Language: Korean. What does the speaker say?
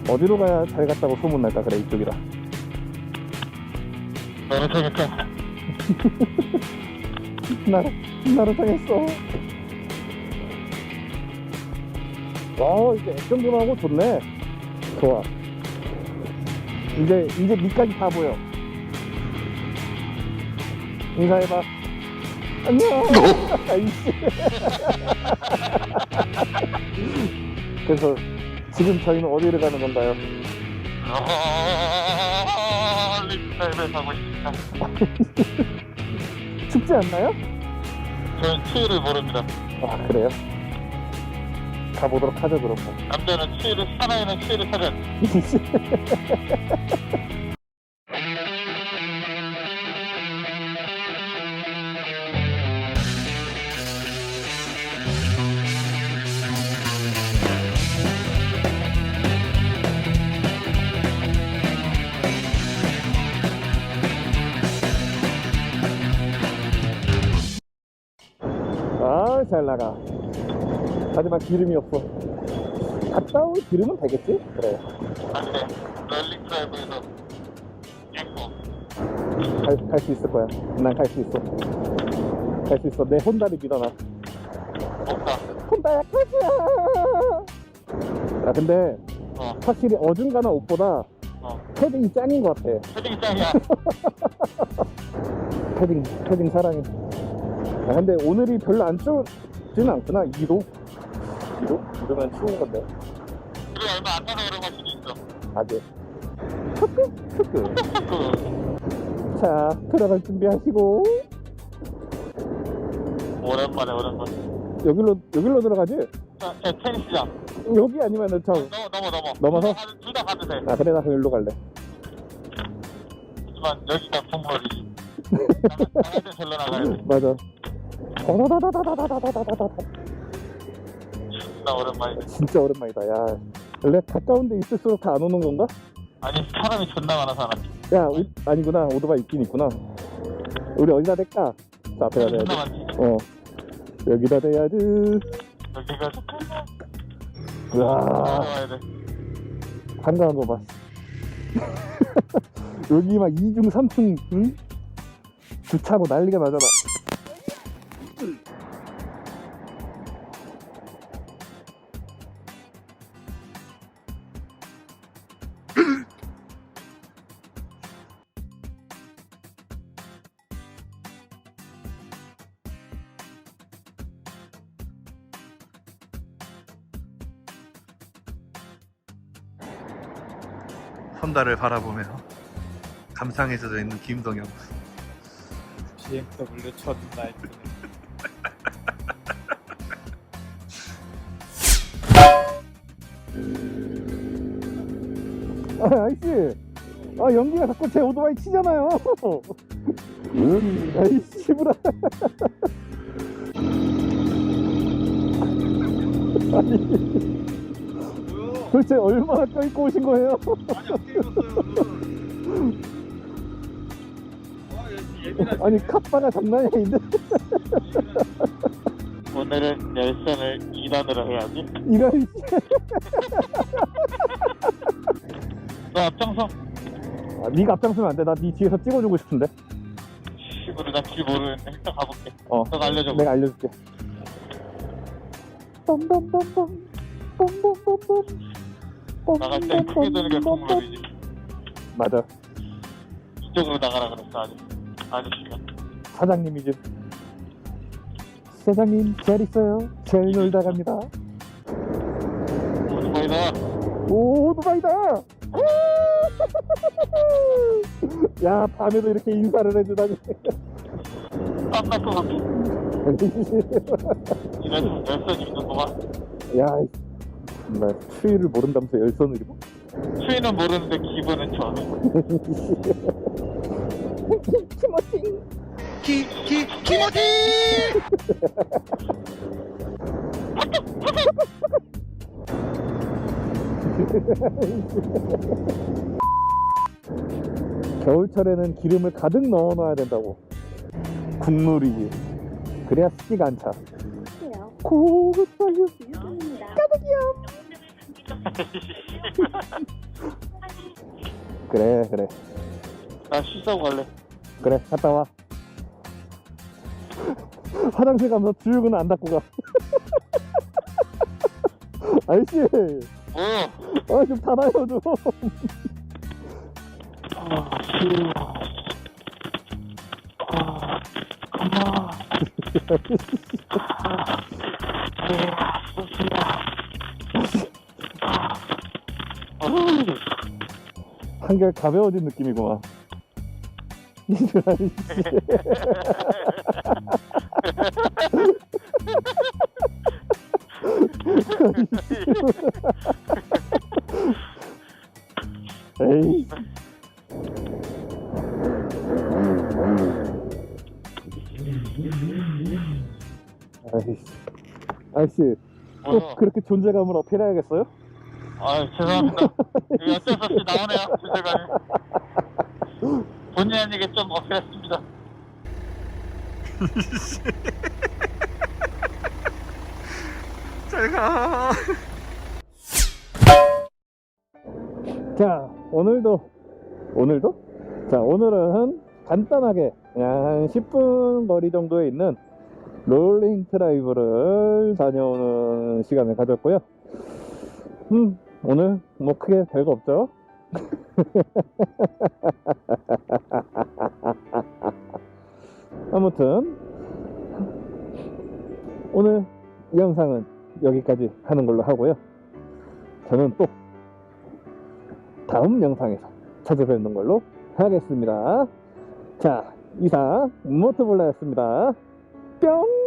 어디로 가야 잘 갔다고 소문날까? 그래, 이쪽이라. 너는 생각해. 나를 당했어. 와, 이제 액션 좀 좋네. 좋아. 이제 니까지 다 보여. 인사해봐. 안녕. 아이씨. 그래서 지금 저희는 어디를 가는 건가요? 립타임에 가고 싶다. 춥지 않나요? 저는 추위를 모릅니다. 아, 그래요? 가보도록 하죠, 그럼. 남자는 추위를, 사나이는 추위를 타자. 아, 잘 나가. 하지만 기름이 없어. 갔다 올 기름은 되겠지? 그래. 안 돼. 럴링 드라이브에서 예뻐. 갈 수 있을 거야. 난 갈 수 있어. 갈 수 있어. 내 혼다를 믿어놔. 없다. 혼다야, 가자! 야, 근데 어. 확실히 어중간한 옷보다 패딩이 짱인 것 같아. 패딩 짱이야. 패딩 사랑해. 아, 근데 오늘이 별로 안 춥지는 않구나. 2도? 2도? 이러면 추운 건데. 그래, 얼마 안 타서 그런 걸 수도 있어. 아직. 자, 들어갈 준비하시고. 오랜만에. 여기로 들어가지? 자, 테니스장. 여기 아니면은 넘어서? 둘 다 가도 돼. 아, 그래, 나 그럼 일로 갈래. 하지만 여기가 국물이지. 나갈 때 절로 나가야 돼. 맞아. 다다다다다다다다다다다. 나 오랜만이네. 진짜 오랜만이다. 야, 원래 가까운 데 있을수록 다 안 오는 건가? 아니, 사람이 존나 많아, 사람이. 야, 아니구나. 오토바이 있긴 있구나. 우리 어디다 댈까? 자, 앞에다 대야지. 존나 많지. 여기다 대야지. 여기가 우와, 나가야 돼. 한가한 거 봐. 여기 막 2중 3층, 응? 주차고 난리가 나잖아. 선달을 바라보며 감상에 젖어 있는 김동영. BMW 첫 나이트. 아이씨, 연기가 자꾸 제 오토바이 치잖아요. 아이씨, 씨부라. 아니, 도대체 얼마나 껴입고 오신 거예요? 아니, 카바가 장난이 아닌데? 오늘은 열선을 2단으로 해야지. 이런, 너 앞장서. 네가 앞장서면 안 돼. 나 네 뒤에서 찍어주고 싶은데. 시부를 나 길 모르는데 일단 가볼게. 너가 알려줘. 내가 알려줄게. 빰빰빰빰 빰빰빰빰. 나갈 때 크게 도는 게 국물이지. 맞아. 이쪽으로 나가라 그랬어, 아저씨가. 사장님이지. 사장님 잘 있어요. 잘 놀다 갑니다. 오토바이다. 오, 오토바이다. 야, 밤에도 이렇게 인사를 해주다니. 땀날 것 같아. 이런 열선이 있는 동안. 야, 정말 추위를 모른다면서 열선을 입어? 추위는 모르는데 기분은 좋아. 키모치. 겨울철에는 기름을 가득 넣어놔야 된다고. 국물이지. 그래야 습기가 안 차. 고급발효 가득이야. 그래 그래 나 씻자고 갈래. 그래 갔다 와. 화장실 가면서 주유구는 안 닫고 가. 아저씨 뭐? 좀 닫아요 좀. 한결 가벼워진 느낌이구만. 이들 아저씨. 에이. 아저씨 또 뭐요? 그렇게 존재감을 어필해야겠어요? 아 죄송합니다. 이게 어쩔 수 없이 나오네요. 주제가는. 본의 아니게 좀 어필했습니다. 잘가. 자 오늘도 자 오늘은 간단하게 그냥 한 10분 거리 정도에 있는 롤링 드라이브를 다녀오는 시간을 가졌고요. 오늘 뭐 크게 별거 없죠. 아무튼 오늘 이 영상은 여기까지 하는 걸로 하고요. 저는 또 다음 영상에서 찾아뵙는 걸로 하겠습니다. 자, 이상 모토볼라였습니다. 뿅!